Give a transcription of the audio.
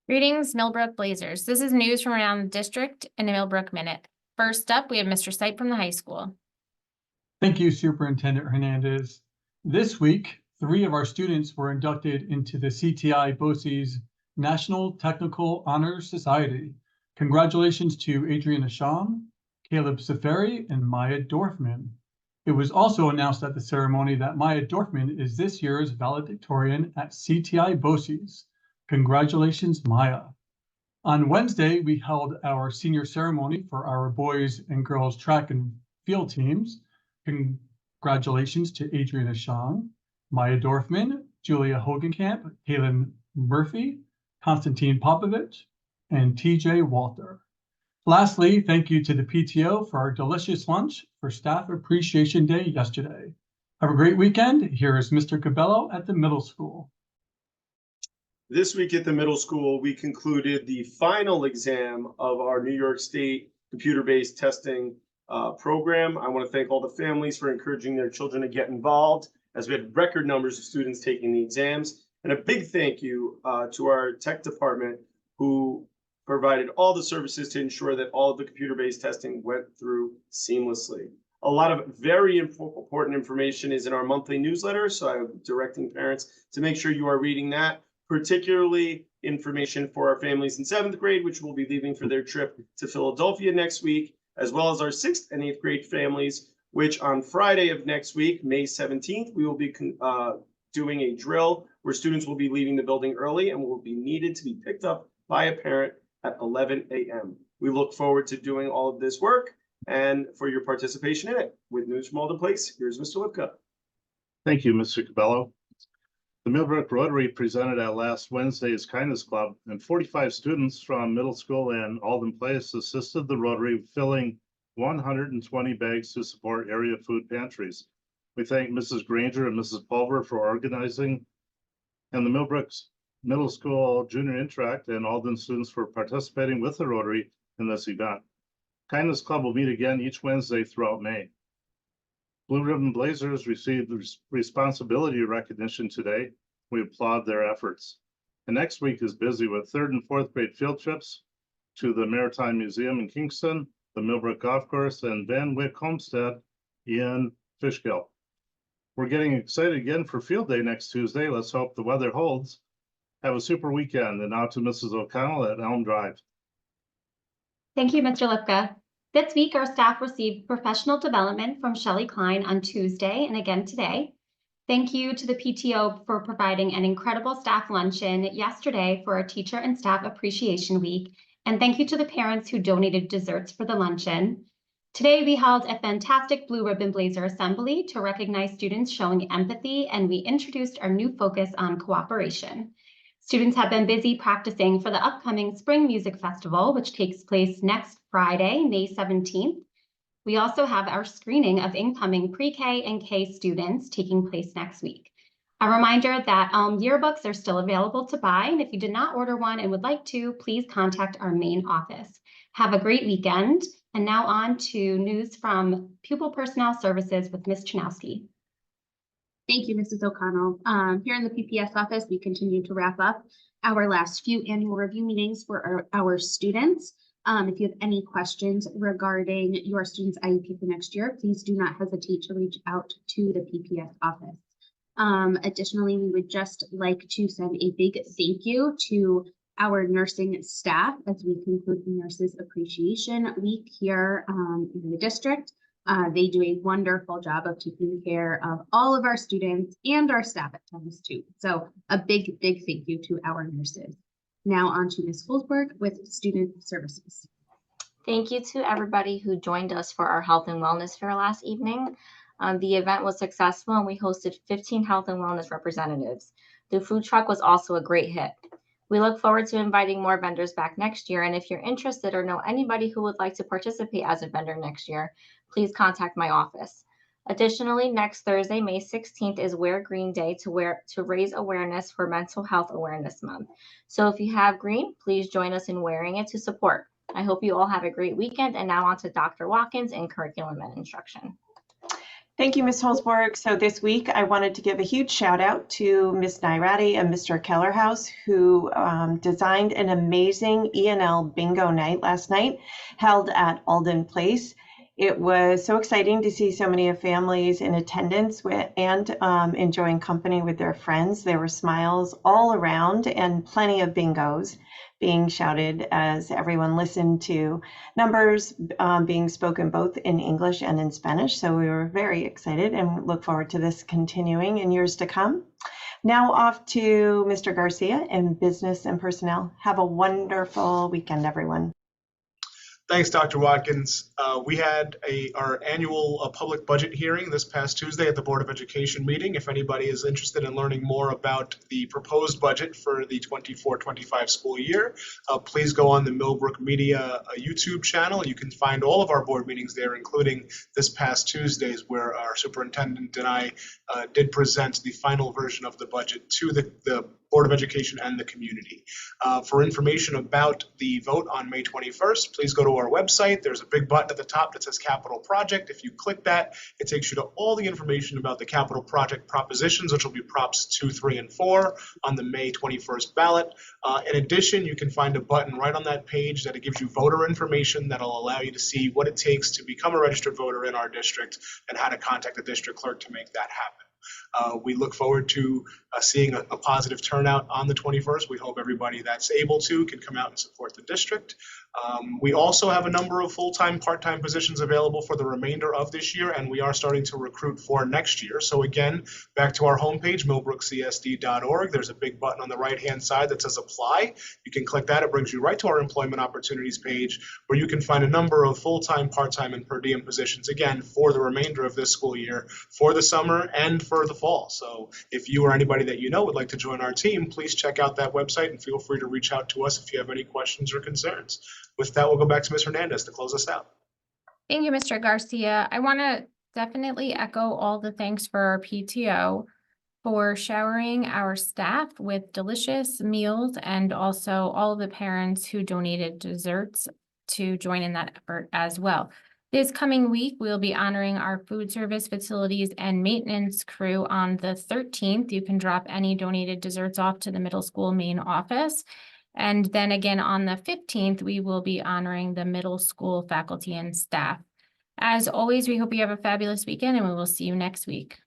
Greetings, Millbrook Blazers. This is news from around the district in a Millbrook Minute. First up, we have Mr. Sipe from the high school. Thank you, Superintendent Hernandez. This week, 3 of our students were inducted into the CTI BOCES National Technical Honor Society. Congratulations to Adriana Sham, Caleb Safari, and Maya Dorfman. It was also announced at the ceremony that Maya Dorfman is this year's valedictorian at CTI BOCES. Congratulations, Maya. On Wednesday, we held our senior ceremony for our boys and girls track and field teams. Congratulations to Adriana Shang, Maya Dorfman, Julia Hogenkamp, Kaylin Murphy, Konstantin Popovich, and TJ Walter. Lastly, thank you to the PTO for our delicious lunch for Staff Appreciation Day yesterday. Have a great weekend. Here is Mr. Cabello at the middle school. This week at the middle school, we concluded the final exam of our New York State computer-based testing program. I want to thank all the families for encouraging their children to get involved, as we had record numbers of students taking the exams. And a big thank you to our tech department, who provided all the services to ensure that all of the computer-based testing went through seamlessly. A lot of very important information is in our monthly newsletter, so I'm directing parents to make sure you are reading that, particularly information for our families in 7th grade, which will be leaving for their trip to Philadelphia next week, as well as our 6th and 8th grade families, which on Friday of next week, May 17th, we will be doing a drill where students will be leaving the building early and will be needed to be picked up by a parent at 11 a.m. We look forward to doing all of this work and for your participation in it. With news from Alden Place, here's Mr. Lipka. Thank you, Mr. Cabello. The Millbrook Rotary presented at last Wednesday's Kindness Club, and 45 students from middle school and Alden Place assisted the Rotary filling 120 bags to support area food pantries. We thank Mrs. Granger and Mrs. Pulver for organizing, and the Millbrook's Middle School Junior Interact and Alden students for participating with the Rotary in this event. Kindness Club will meet again each Wednesday throughout May. Blue Ribbon Blazers received the responsibility recognition today. We applaud their efforts. And next week is busy with 3rd and 4th grade field trips to the Maritime Museum in Kingston, the Millbrook Golf Course, and Van Wyck Homestead in Fishkill. We're getting excited again for Field Day next Tuesday. Let's hope the weather holds. Have a super weekend. And now to Mrs. O'Connell at Elm Drive. Thank you, Mr. Lipka. This week, our staff received professional development from Shelley Klein on Tuesday and again today. Thank you to the PTO for providing an incredible staff luncheon yesterday for our Teacher and Staff Appreciation Week. And thank you to the parents who donated desserts for the luncheon. Today, we held a fantastic Blue Ribbon Blazer assembly to recognize students showing empathy, and we introduced our new focus on cooperation. Students have been busy practicing for the upcoming Spring Music Festival, which takes place next Friday, May 17th. We also have our screening of incoming pre-K and K students taking place next week. A reminder that yearbooks are still available to buy, and if you did not order one and would like to, please contact our main office. Have a great weekend. And now on to news from Pupil Personnel Services with Ms. Chanowski. Thank you, Mrs. O'Connell. Here in the PPS office, we continue to wrap up our last few annual review meetings for our students. If you have any questions regarding your student's IEP for next year, please do not hesitate to reach out to the PPS office. Additionally, we would just like to send a big thank you to our nursing staff as we conclude the Nurses Appreciation Week here in the district. They do a wonderful job of taking care of all of our students and our staff at times too. So a big, big thank you to our nurses. Now on to Ms. Holzberg with Student Services. Thank you to everybody who joined us for our Health and Wellness Fair last evening. The event was successful and we hosted 15 health and wellness representatives. The food truck was also a great hit. We look forward to inviting more vendors back next year, and if you're interested or know anybody who would like to participate as a vendor next year, please contact my office. Additionally, next Thursday, May 16th is Wear Green Day to raise awareness for Mental Health Awareness Month. So if you have green, please join us in wearing it to support. I hope you all have a great weekend, and now on to Dr. Watkins in Curriculum and Instruction. Thank you, Ms. Holzborg. So this week, I wanted to give a huge shout out to Ms. Nairati and Mr. Kellerhouse, who designed an amazing E&L bingo night last night, held at Alden Place. It was so exciting to see so many families in attendance and enjoying company with their friends. There were smiles all around and plenty of bingos being shouted as everyone listened to numbers being spoken both in English and in Spanish. So we were very excited and look forward to this continuing in years to come. Now off to Mr. Garcia in Business and Personnel. Have a wonderful weekend, everyone. Thanks, Dr. Watkins. We had our annual public budget hearing this past Tuesday at the Board of Education meeting. If anybody is interested in learning more about the proposed budget for the 24-25 school year, please go on the Millbrook Media YouTube channel. You can find all of our board meetings there, including this past Tuesday's, where our superintendent and I did present the final version of the budget to the Board of Education and the community. For information about the vote on May 21st, please go to our website. There's a big button at the top that says Capital Project. If you click that, it takes you to all the information about the capital project propositions, which will be props 2, 3, and 4 on the May 21st ballot. In addition, you can find a button right on that page that it gives you voter information that'll allow you to see what it takes to become a registered voter in our district and how to contact the district clerk to make that happen. We look forward to seeing a positive turnout on the 21st. We hope everybody that's able to can come out and support the district. We also have a number of full-time, part-time positions available for the remainder of this year, and we are starting to recruit for next year. So again, back to our homepage, millbrookcsd.org. There's a big button on the right-hand side that says Apply. You can click that. It brings you right to our employment opportunities page, where you can find a number of full-time, part-time, and per diem positions, again, for the remainder of this school year, for the summer, and for the fall. So if you or anybody that you know would like to join our team, please check out that website and feel free to reach out to us if you have any questions or concerns. With that, we'll go back to Ms. Hernandez to close us out. Thank you, Mr. Garcia. I want to definitely echo all the thanks for our PTO for showering our staff with delicious meals, and also all of the parents who donated desserts to join in that effort as well. This coming week, we'll be honoring our food service facilities and maintenance crew on the 13th. You can drop any donated desserts off to the middle school main office. And then again, on the 15th, we will be honoring the middle school faculty and staff. As always, we hope you have a fabulous weekend, and we will see you next week.